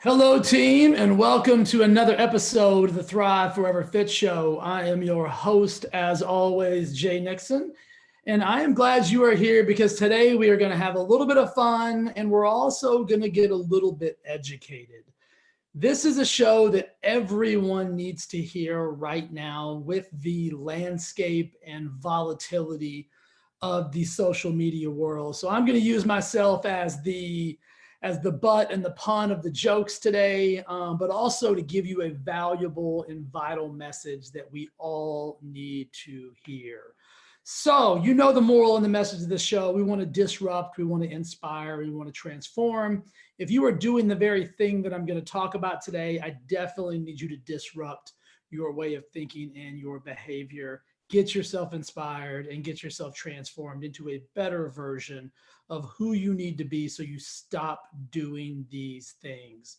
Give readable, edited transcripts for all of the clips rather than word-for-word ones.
Hello, team, and welcome to another episode of the Thrive Forever Fit Show. I am your host, as always, Jay Nixon, and I am glad you are here because today we are going to have a little bit of fun and we're also going to get a little bit educated. This is a show that everyone needs to hear right now with the landscape and volatility of the social media world. So I'm going to use myself as the butt and the pun of the jokes today, but also to give you a valuable and vital message that we all need to hear. So, you know the moral and the message of this show. We want to disrupt, we want to inspire, we want to transform. If you are doing the very thing that I'm going to talk about today, I definitely need you to disrupt your way of thinking and your behavior. Get yourself inspired and get yourself transformed into a better version of who you need to be so you stop doing these things.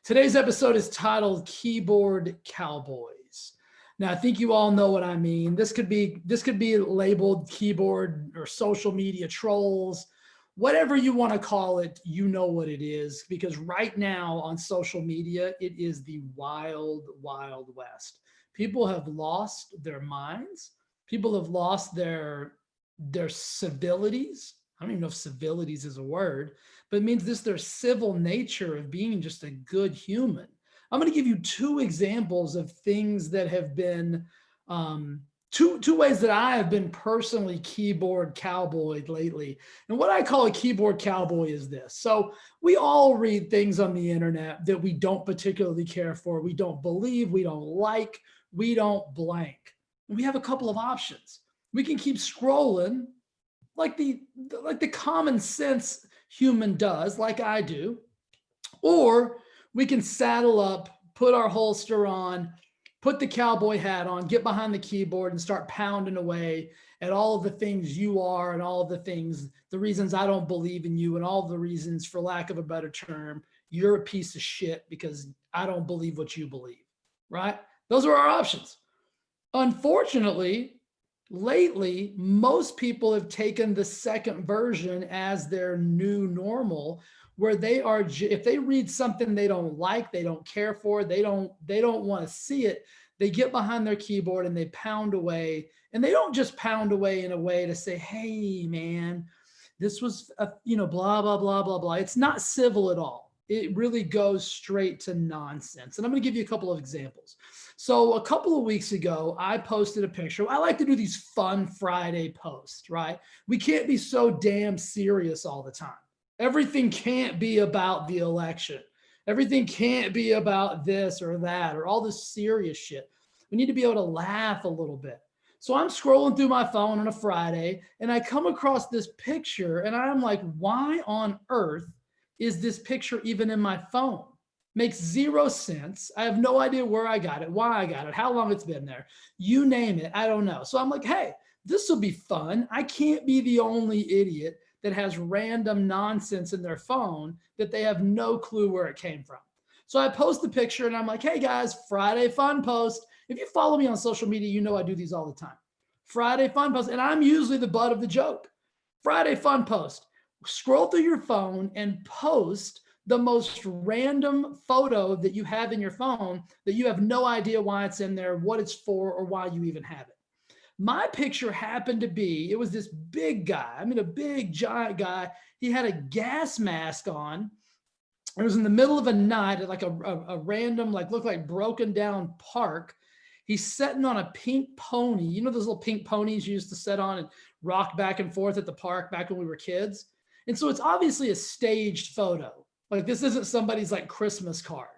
Today's episode is titled Keyboard Cowboys. Now, I think you all know what I mean. This could be labeled keyboard or social media trolls, whatever you want to call it, you know what it is, because right now on social media, it is the wild, wild west. People have lost their minds. People have lost their civilities. I don't even know if civilities is a word, but it means their civil nature of being just a good human. I'm going to give you two examples of things that have been two ways that I have been personally keyboard cowboyed lately. And what I call a keyboard cowboy is this. So we all read things on the internet that we don't particularly care for, we don't believe, we don't like, we don't blank. And we have a couple of options. We can keep scrolling like the common sense human does, like I do, or we can saddle up, put our holster on, put the cowboy hat on, get behind the keyboard and start pounding away at all of the things you are and all of the reasons I don't believe in you and all the reasons, for lack of a better term, you're a piece of shit because I don't believe what you believe, right? Those are our options. Unfortunately, lately, most people have taken the second version as their new normal, where they are, if they read something they don't like, they don't care for, they don't want to see it, they get behind their keyboard and they pound away. And they don't just pound away in a way to say, hey, man, this was, blah, blah, blah, blah, blah. It's not civil at all. It really goes straight to nonsense. And I'm going to give you a couple of examples. So a couple of weeks ago, I posted a picture. I like to do these fun Friday posts, right? We can't be so damn serious all the time. Everything can't be about the election. Everything can't be about this or that or all this serious shit. We need to be able to laugh a little bit. So I'm scrolling through my phone on a Friday and I come across this picture and I'm like, why on earth is this picture even in my phone? Makes zero sense. I have no idea where I got it, why I got it, how long it's been there. You name it, I don't know. So I'm like, hey, this will be fun. I can't be the only idiot that has random nonsense in their phone that they have no clue where it came from. So I post the picture and I'm like, hey guys, Friday fun post. If you follow me on social media, you know I do these all the time. Friday fun post. And I'm usually the butt of the joke. Friday fun post. Scroll through your phone and post the most random photo that you have in your phone that you have no idea why it's in there, what it's for, or why you even have it. My picture happened to be, it was this big guy. I mean, a big giant guy. He had a gas mask on. It was in the middle of a night at like a random, like looked like broken down park. He's sitting on a pink pony. You know those little pink ponies you used to sit on and rock back and forth at the park back when we were kids? And so it's obviously a staged photo. Like this isn't somebody's like Christmas card.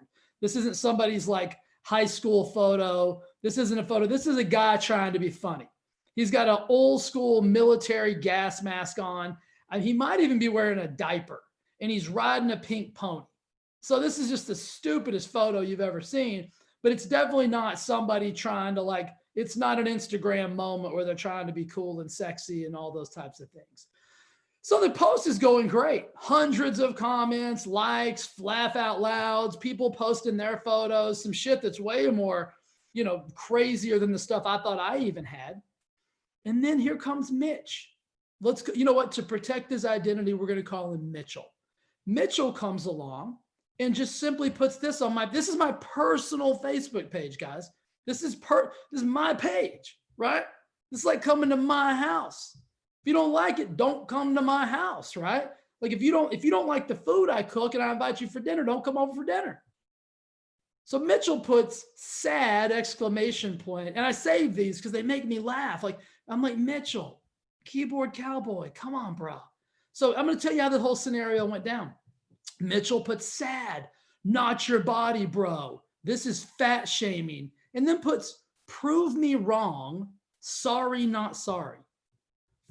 This isn't somebody's like high school photo. This isn't a photo. This is a guy trying to be funny. He's got an old school military gas mask on. And he might even be wearing a diaper and he's riding a pink pony. So this is just the stupidest photo you've ever seen, but it's definitely not somebody trying to like, it's not an Instagram moment where they're trying to be cool and sexy and all those types of things. So the post is going great. Hundreds of comments, likes, laugh out louds, people posting their photos, some shit that's way more, crazier than the stuff I thought I even had. And then here comes Mitch. Let's go, you know what? To protect his identity, we're going to call him Mitchell. Mitchell comes along and just simply puts this on this is my personal Facebook page, guys. This is my page, right? This is like coming to my house. If you don't like it, don't come to my house, right? Like if you don't like the food I cook and I invite you for dinner, don't come over for dinner. So Mitchell puts sad exclamation point, and I save these because they make me laugh. Like I'm like, Mitchell, Keyboard Cowboy, come on, bro. So I'm going to tell you how the whole scenario went down. Mitchell puts sad, not your body, bro. This is fat shaming. And then puts prove me wrong, sorry, not sorry.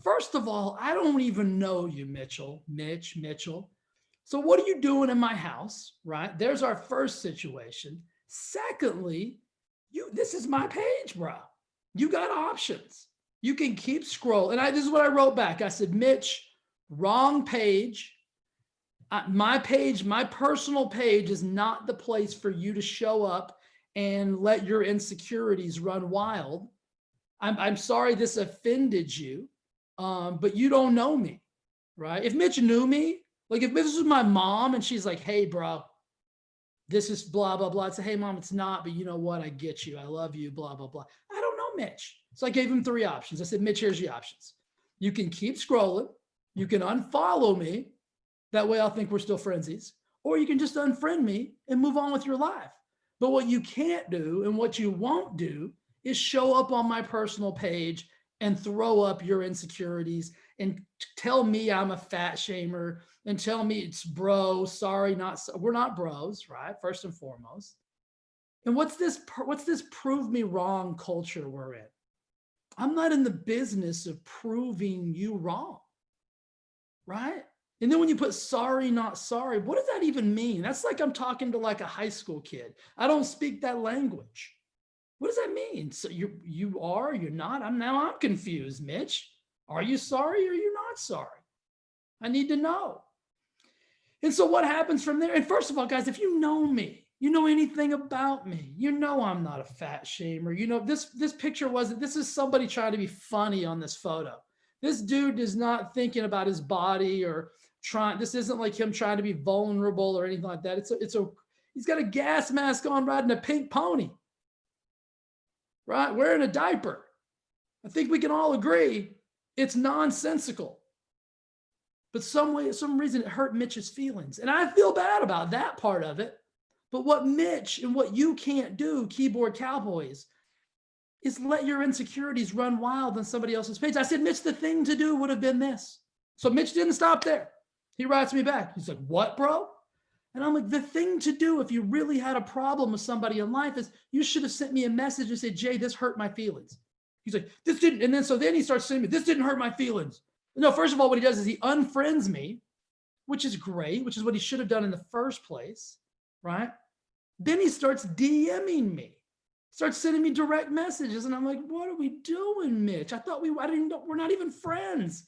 First of all, I don't even know you, Mitchell. Mitchell. So what are you doing in my house, right? There's our first situation. Secondly, this is my page, bro. You got options. You can keep scrolling. And this is what I wrote back. I said, Mitch, wrong page. My page, my personal page is not the place for you to show up and let your insecurities run wild. I'm sorry this offended you, but you don't know me, right? If Mitch knew me, like if this was my mom and she's like, hey, bro, this is blah, blah, blah. I'd say, hey, mom, it's not, but you know what? I get you. I love you, blah, blah, blah. I don't know Mitch. So I gave him 3 options. I said, Mitch, here's the options. You can keep scrolling. You can unfollow me. That way I'll think we're still friendsies. Or you can just unfriend me and move on with your life. But what you can't do and what you won't do is show up on my personal page and throw up your insecurities and tell me I'm a fat shamer and tell me it's bro, sorry, we're not bros, right? First and foremost. And what's this prove me wrong culture we're in? I'm not in the business of proving you wrong, right? And then when you put sorry, not sorry, what does that even mean? That's like I'm talking to like a high school kid. I don't speak that language. What does that mean? So you are, you're not? I'm confused, Mitch. Are you sorry or are you not sorry? I need to know. And so what happens from there? And first of all, guys, if you know me, you know anything about me, you know I'm not a fat shamer. You know, this picture wasn't, this is somebody trying to be funny on this photo. This dude is not thinking about his body or this isn't like him trying to be vulnerable or anything like that. He's got a gas mask on riding a pink pony, right? Wearing a diaper. I think we can all agree it's nonsensical. But some reason it hurt Mitch's feelings. And I feel bad about that part of it. But what Mitch and what you can't do, Keyboard Cowboys, is let your insecurities run wild on somebody else's page. I said, Mitch, the thing to do would have been this. So Mitch didn't stop there. He writes me back. He's like, what, bro? And I'm like, the thing to do if you really had a problem with somebody in life is you should have sent me a message and said, Jay, this hurt my feelings. He's like, this didn't. And then he starts saying, this didn't hurt my feelings. No, first of all, what he does is he unfriends me, which is great, which is what he should have done in the first place, right? Then he starts DMing me, starts sending me direct messages. And I'm like, what are we doing, Mitch? I thought we're not even friends.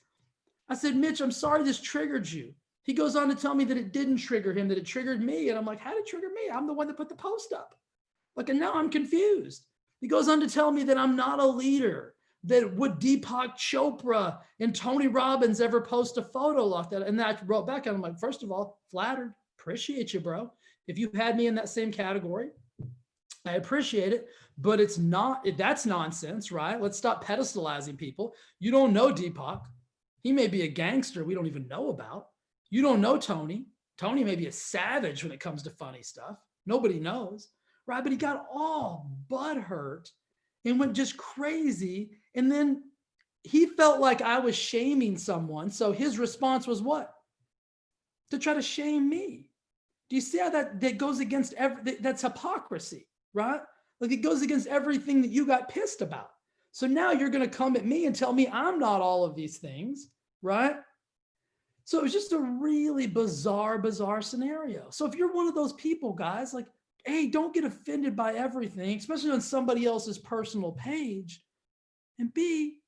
I said, Mitch, I'm sorry this triggered you. He goes on to tell me that it didn't trigger him, that it triggered me. And I'm like, how did it trigger me? I'm the one that put the post up. Like, and now I'm confused. He goes on to tell me that I'm not a leader, that would Deepak Chopra and Tony Robbins ever post a photo like that? And I wrote back and I'm like, first of all, flattered, appreciate you, bro. If you had me in that same category, I appreciate it, but that's nonsense, right? Let's stop pedestalizing people. You don't know Deepak. He may be a gangster we don't even know about. You don't know Tony. Tony may be a savage when it comes to funny stuff. Nobody knows, right? But he got all butthurt and went just crazy. And then he felt like I was shaming someone. So his response was what? To try to shame me. Do you see how that goes against that's hypocrisy, right? Like it goes against everything that you got pissed about. So now you're going to come at me and tell me I'm not all of these things, right? So it was just a really bizarre scenario. So if you're one of those people, guys, like, A, don't get offended by everything, especially on somebody else's personal page. And B,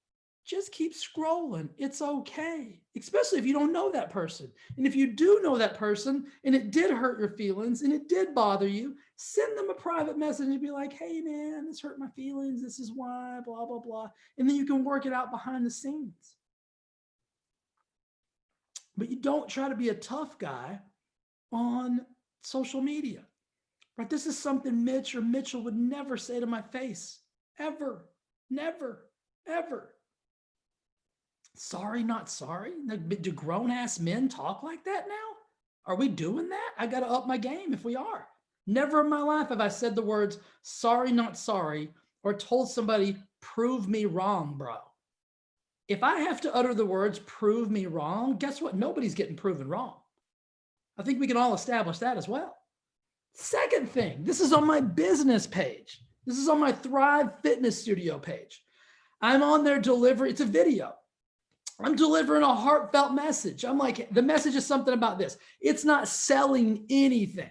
just keep scrolling. It's okay, especially if you don't know that person. And if you do know that person and it did hurt your feelings and it did bother you, send them a private message and be like, hey, man, this hurt my feelings. This is why, blah, blah, blah. And then you can work it out behind the scenes. But you don't try to be a tough guy on social media, right? This is something Mitch or Mitchell would never say to my face, ever, never, ever. Sorry, not sorry. Do grown ass men talk like that now? Are we doing that? I got to up my game if we are. Never in my life have I said the words sorry, not sorry, or told somebody, prove me wrong, bro. If I have to utter the words, prove me wrong, guess what? Nobody's getting proven wrong. I think we can all establish that as well. Second thing, this is on my business page. This is on my Thrive Fitness Studio page. I'm on there delivering, it's a video. I'm delivering a heartfelt message. I'm like, the message is something about this. It's not selling anything.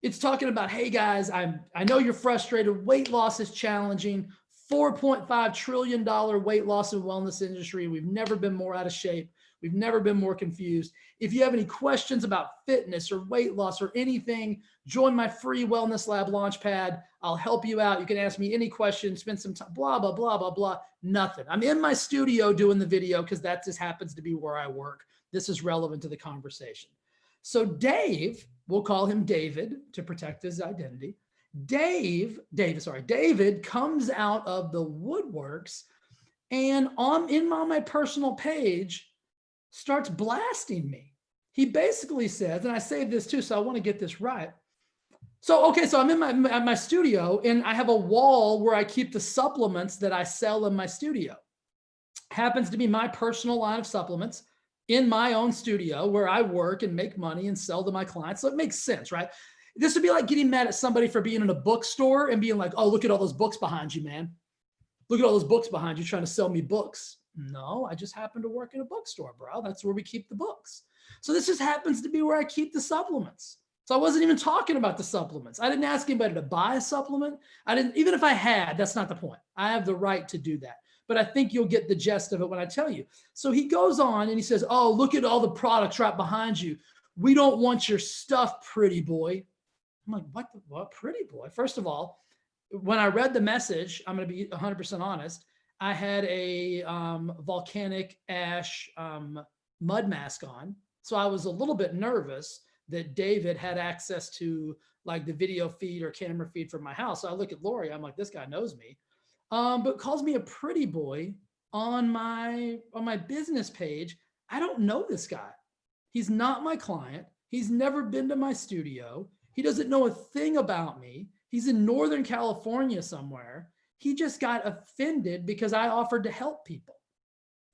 It's talking about, hey guys, I know you're frustrated. Weight loss is challenging. $4.5 trillion weight loss and wellness industry. We've never been more out of shape. We've never been more confused. If you have any questions about fitness or weight loss or anything, join my free Wellness Lab Launchpad. I'll help you out. You can ask me any questions, spend some time, blah, blah, blah, blah, blah. Nothing. I'm in my studio doing the video because that just happens to be where I work. This is relevant to the conversation. So Dave, we'll call him David to protect his identity. David comes out of the woodworks and in my personal page starts blasting me. He basically says, and I saved this too, so I want to get this right. So I'm in my studio and I have a wall where I keep the supplements that I sell in my studio. Happens to be my personal line of supplements in my own studio where I work and make money and sell to my clients. So it makes sense, right? This would be like getting mad at somebody for being in a bookstore and being like, oh, look at all those books behind you, man. Look at all those books behind you trying to sell me books. No, I just happen to work in a bookstore, bro. That's where we keep the books. So this just happens to be where I keep the supplements. So I wasn't even talking about the supplements. I didn't ask anybody to buy a supplement. Even if I had, that's not the point. I have the right to do that. But I think you'll get the gist of it when I tell you. So he goes on and he says, oh, look at all the products right behind you. We don't want your stuff, pretty boy. I'm like, what pretty boy? First of all, when I read the message, I'm going to be 100% honest. I had a volcanic ash mud mask on. So I was a little bit nervous that David had access to like the video feed or camera feed from my house. So I look at Lori, I'm like, this guy knows me. But calls me a pretty boy on my business page. I don't know this guy. He's not my client. He's never been to my studio. He doesn't know a thing about me. He's in Northern California somewhere. He just got offended because I offered to help people.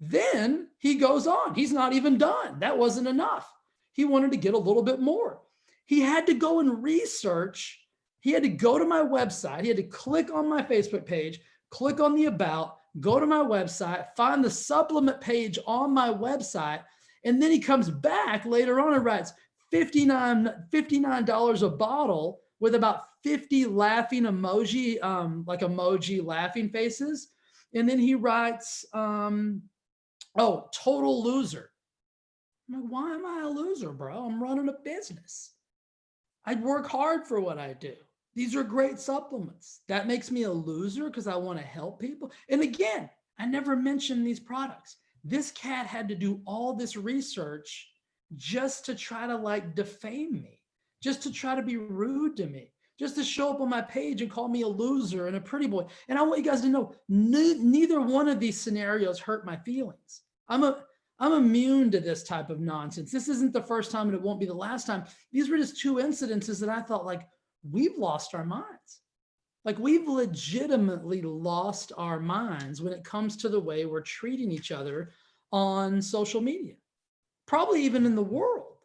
Then he goes on. He's not even done. That wasn't enough. He wanted to get a little bit more. He had to go and research. He had to go to my website. He had to click on my Facebook page, click on the about, go to my website, find the supplement page on my website. And then he comes back later on and writes $59 a bottle with about 50 laughing emoji, like emoji laughing faces. And then he writes, oh, total loser. I'm like, why am I a loser, bro? I'm running a business. I work hard for what I do. These are great supplements. That makes me a loser because I want to help people. And again, I never mentioned these products. This cat had to do all this research just to try to like defame me, just to try to be rude to me, just to show up on my page and call me a loser and a pretty boy. And I want you guys to know, neither one of these scenarios hurt my feelings. I'm immune to this type of nonsense. This isn't the first time and it won't be the last time. These were just two incidences that I thought like, we've lost our minds. Like we've legitimately lost our minds when it comes to the way we're treating each other on social media, probably even in the world.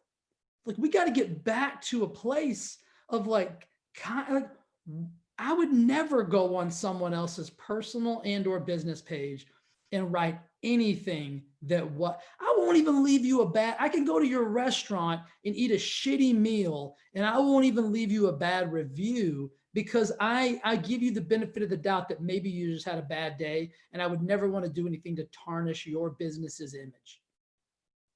Like we got to get back to a place of like I would never go on someone else's personal and or business page and write anything that I won't even leave you I can go to your restaurant and eat a shitty meal and I won't even leave you a bad review because I give you the benefit of the doubt that maybe you just had a bad day and I would never want to do anything to tarnish your business's image.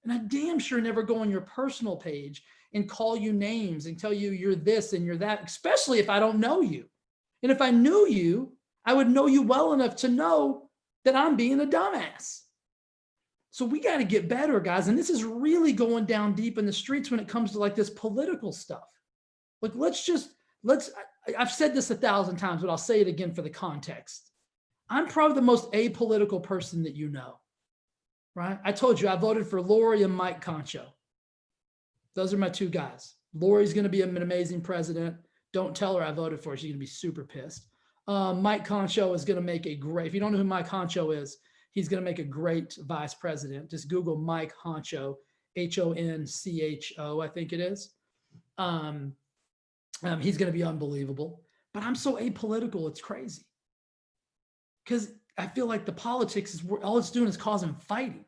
And I damn sure never go on your personal page and call you names and tell you you're this and you're that, especially if I don't know you. And if I knew you, I would know you well enough to know that I'm being a dumbass. So we got to get better, guys. And this is really going down deep in the streets when it comes to like this political stuff. Like, I've said this 1,000 times, but I'll say it again for the context. I'm probably the most apolitical person that you know, right? I told you I voted for Lori and Mike Concho. Those are my two guys. Lori's going to be an amazing president. Don't tell her I voted for her. She's going to be super pissed. Mike Concho is going to make a great, if you don't know who Mike Concho is, he's going to make a great vice president. Just Google Mike Honcho, Honcho, I think it is. He's going to be unbelievable. But I'm so apolitical, it's crazy. Because I feel like the politics is all it's doing is causing fighting.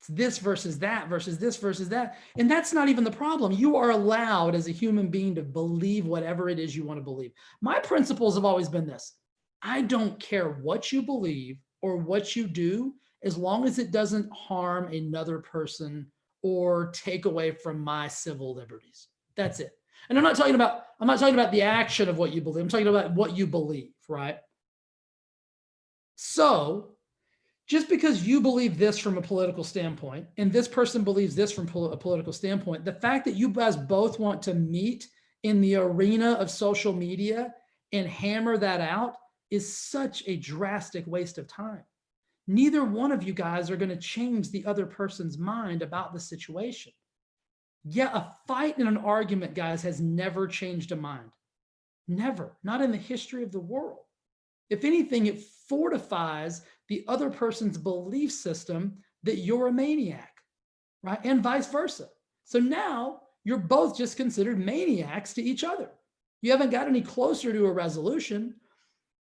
It's this versus that versus this versus that. And that's not even the problem. You are allowed as a human being to believe whatever it is you want to believe. My principles have always been this. I don't care what you believe or what you do, as long as it doesn't harm another person or take away from my civil liberties. That's it. And I'm not talking about the action of what you believe. I'm talking about what you believe, right? So just because you believe this from a political standpoint and this person believes this from a political standpoint, the fact that you guys both want to meet in the arena of social media and hammer that out is such a drastic waste of time. Neither one of you guys are going to change the other person's mind about the situation. Yeah, a fight and an argument, guys, has never changed a mind. Never. Not in the history of the world. If anything, it fortifies the other person's belief system that you're a maniac, right? And vice versa. So now you're both just considered maniacs to each other. You haven't got any closer to a resolution.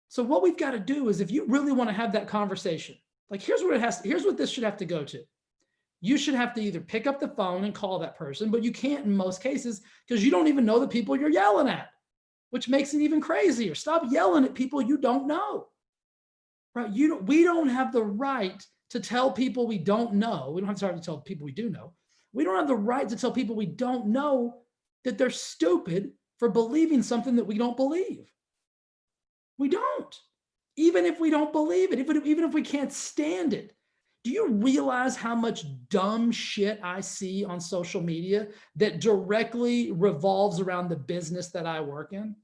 So what we've got to do is, if you really want to have that conversation, like here's what this should have to go to. You should have to either pick up the phone and call that person, but you can't in most cases because you don't even know the people you're yelling at, which makes it even crazier. Stop yelling at people you don't know, right? We don't have the right to tell people we don't know. We don't have the right to tell people we do know. We don't have the right to tell people we don't know that they're stupid for believing something that we don't believe. We don't. Even if we don't believe it, even if we can't stand it. Do you realize how much dumb shit I see on social media that directly revolves around the business that I work in?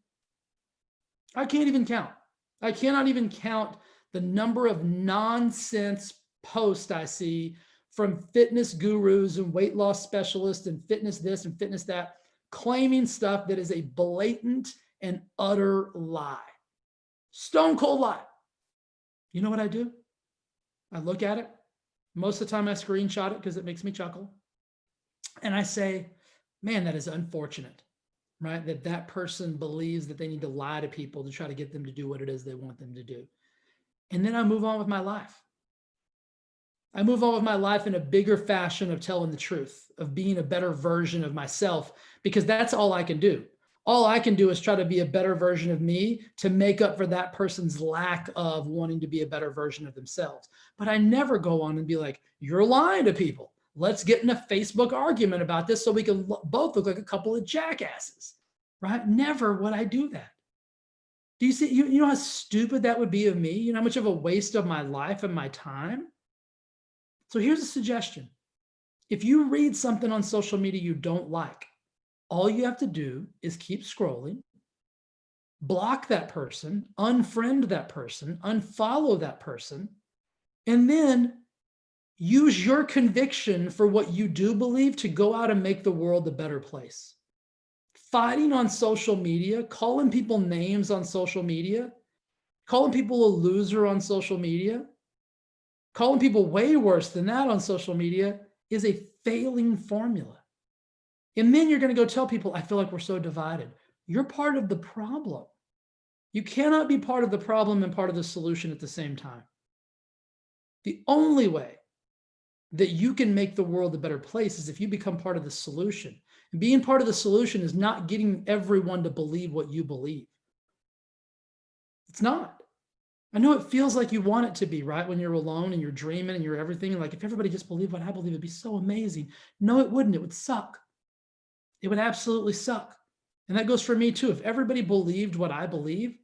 I can't even count. I cannot even count the number of nonsense posts I see from fitness gurus and weight loss specialists and fitness this and fitness that, claiming stuff that is a blatant and utter lie. Stone cold lie. You know what I do? I look at it. Most of the time I screenshot it because it makes me chuckle. And I say, man, that is unfortunate, right? That person believes that they need to lie to people to try to get them to do what it is they want them to do. And then I move on with my life. I move on with my life in a bigger fashion of telling the truth, of being a better version of myself, because that's all I can do. All I can do is try to be a better version of me to make up for that person's lack of wanting to be a better version of themselves. But I never go on and be like, you're lying to people. Let's get in a Facebook argument about this so we can both look like a couple of jackasses, right? Never would I do that. Do you see, you know how stupid that would be of me? You know how much of a waste of my life and my time? So here's a suggestion. If you read something on social media you don't like, all you have to do is keep scrolling, block that person, unfriend that person, unfollow that person, and then use your conviction for what you do believe to go out and make the world a better place. Fighting on social media, calling people names on social media, calling people a loser on social media, calling people way worse than that on social media is a failing formula. And then you're going to go tell people, I feel like we're so divided. You're part of the problem. You cannot be part of the problem and part of the solution at the same time. The only way that you can make the world a better place is if you become part of the solution. And being part of the solution is not getting everyone to believe what you believe. It's not. I know it feels like you want it to be, right? When you're alone and you're dreaming and you're everything. Like, if everybody just believed what I believe, it'd be so amazing. No, it wouldn't. It would suck. It would absolutely suck. And that goes for me too. If everybody believed what I believe,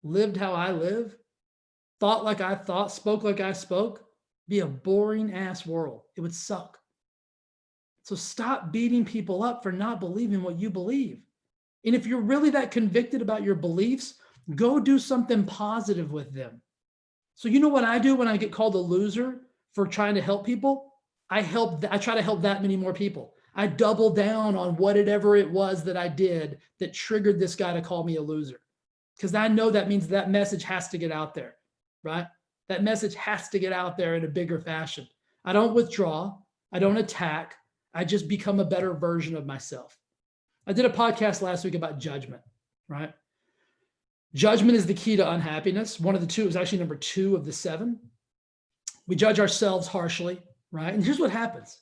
lived how I live, thought like I thought, spoke like I spoke, Be a boring ass world. It would suck. So stop beating people up for not believing what you believe. And if you're really that convicted about your beliefs, go do something positive with them. So you know what I do when I get called a loser for trying to help people? I try to help that many more people. I double down on whatever it was that I did that triggered this guy to call me a loser. Because I know that means that message has to get out there, right? That message has to get out there in a bigger fashion. I don't withdraw. I don't attack. I just become a better version of myself. I did a podcast last week about judgment, right? Judgment is the key to unhappiness. One of the two, it was actually number 2 of the 7. We judge ourselves harshly, right? And here's what happens.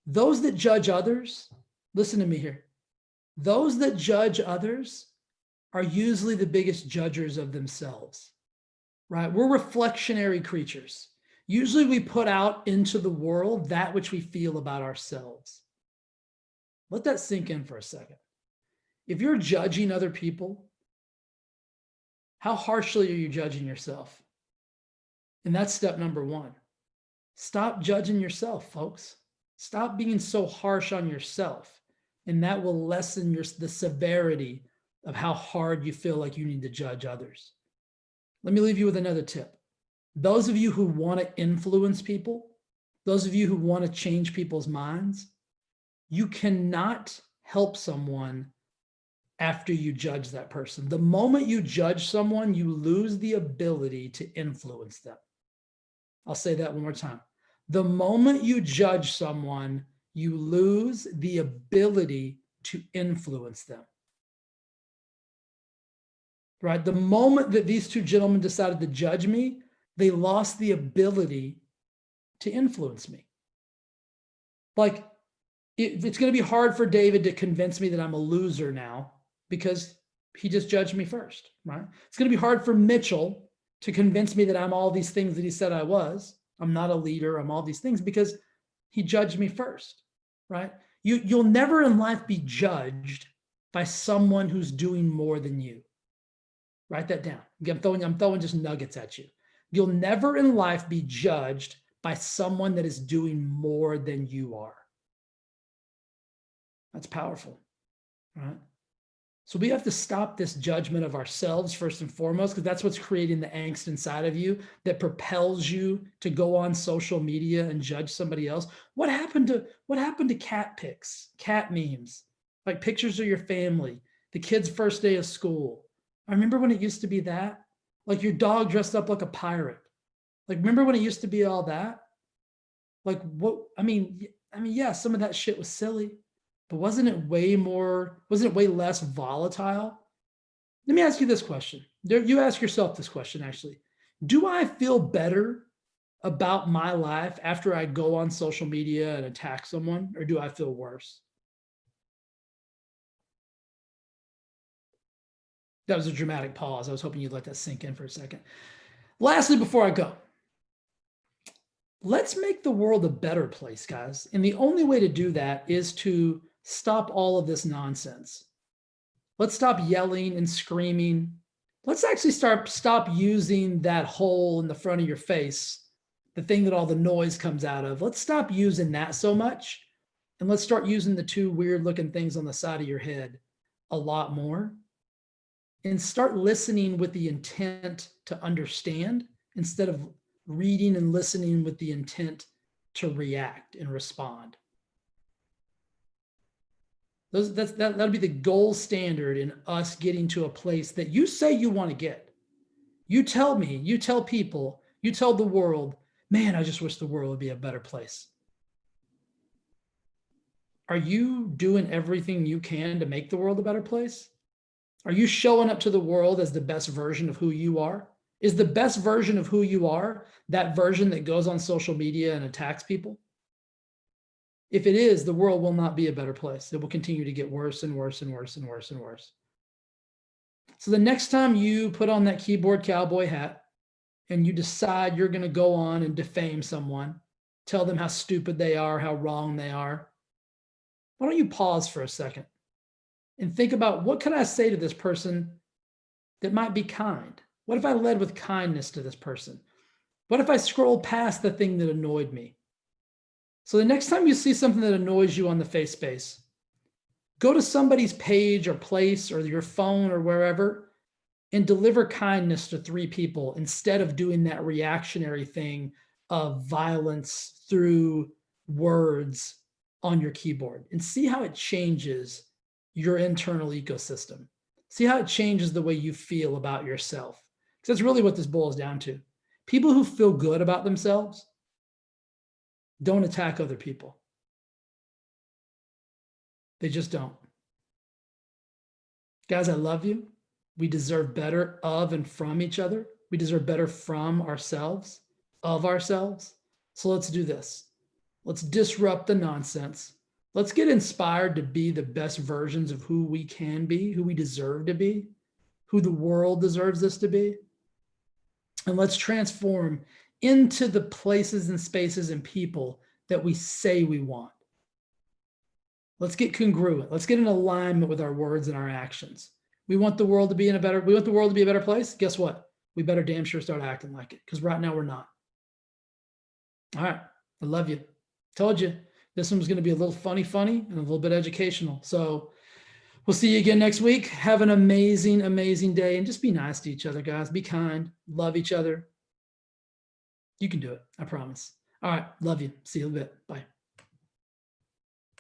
Those that judge others, listen to me here. Those that judge others are usually the biggest judgers of themselves, right? We're reflectionary creatures. Usually we put out into the world that which we feel about ourselves. Let that sink in for a second. If you're judging other people, how harshly are you judging yourself? And that's step number 1. Stop judging yourself, folks. Stop being so harsh on yourself, and that will lessen the severity of how hard you feel like you need to judge others. Let me leave you with another tip. Those of you who want to influence people, those of you who want to change people's minds, you cannot help someone after you judge that person. The moment you judge someone, you lose the ability to influence them. I'll say that one more time. The moment you judge someone, you lose the ability to influence them. Right? The moment that these 2 gentlemen decided to judge me, they lost the ability to influence me. Like, it's going to be hard for David to convince me that I'm a loser now because he just judged me first, right? It's going to be hard for Mitchell to convince me that I'm all these things that he said I was. I'm not a leader. I'm all these things because he judged me first, right? You'll never in life be judged by someone who's doing more than you. Write that down. I'm throwing just nuggets at you. You'll never in life be judged by someone that is doing more than you are. That's powerful, right? So we have to stop this judgment of ourselves first and foremost, because that's what's creating the angst inside of you that propels you to go on social media and judge somebody else. What happened to cat pics, cat memes, like pictures of your family, the kid's first day of school? I remember when it used to be that, like your dog dressed up like a pirate. Like, remember when it used to be all that? Like, what? I mean, yeah, some of that shit was silly, but wasn't it way less volatile? Let me ask you this question. You ask yourself this question, actually. Do I feel better about my life after I go on social media and attack someone, or do I feel worse? That was a dramatic pause. I was hoping you'd let that sink in for a second. Lastly, before I go, let's make the world a better place, guys. And the only way to do that is to stop all of this nonsense. Let's stop yelling and screaming. Let's actually stop using that hole in the front of your face, the thing that all the noise comes out of. Let's stop using that so much. And let's start using the 2 weird looking things on the side of your head a lot more. And start listening with the intent to understand instead of reading and listening with the intent to react and respond. That'll be the gold standard in us getting to a place that you say you want to get. You tell me, you tell people, you tell the world, man, I just wish the world would be a better place. Are you doing everything you can to make the world a better place? Are you showing up to the world as the best version of who you are? Is the best version of who you are that version that goes on social media and attacks people? If it is, the world will not be a better place. It will continue to get worse and worse and worse and worse and worse. So the next time you put on that keyboard cowboy hat and you decide you're going to go on and defame someone, tell them how stupid they are, how wrong they are, why don't you pause for a second and think about, what can I say to this person that might be kind? What if I led with kindness to this person? What if I scrolled past the thing that annoyed me? So the next time you see something that annoys you on the face space, go to somebody's page or place or your phone or wherever and deliver kindness to 3 people instead of doing that reactionary thing of violence through words on your keyboard, and see how it changes your internal ecosystem. See how it changes the way you feel about yourself. Because that's really what this boils down to. People who feel good about themselves don't attack other people. They just don't. Guys, I love you. We deserve better of and from each other. We deserve better from ourselves, of ourselves. So let's do this. Let's disrupt the nonsense. Let's get inspired to be the best versions of who we can be, who we deserve to be, who the world deserves us to be. And let's transform into the places and spaces and people that we say we want. Let's get congruent. Let's get in alignment with our words and our actions. We want the world to be a better place. Guess what? We better damn sure start acting like it, because right now we're not. All right. I love you. Told you this one was going to be a little funny and a little bit educational. So we'll see you again next week. Have an amazing, amazing day, and just be nice to each other, guys. Be kind. Love each other. You can do it. I promise. All right. Love you. See you in a bit. Bye.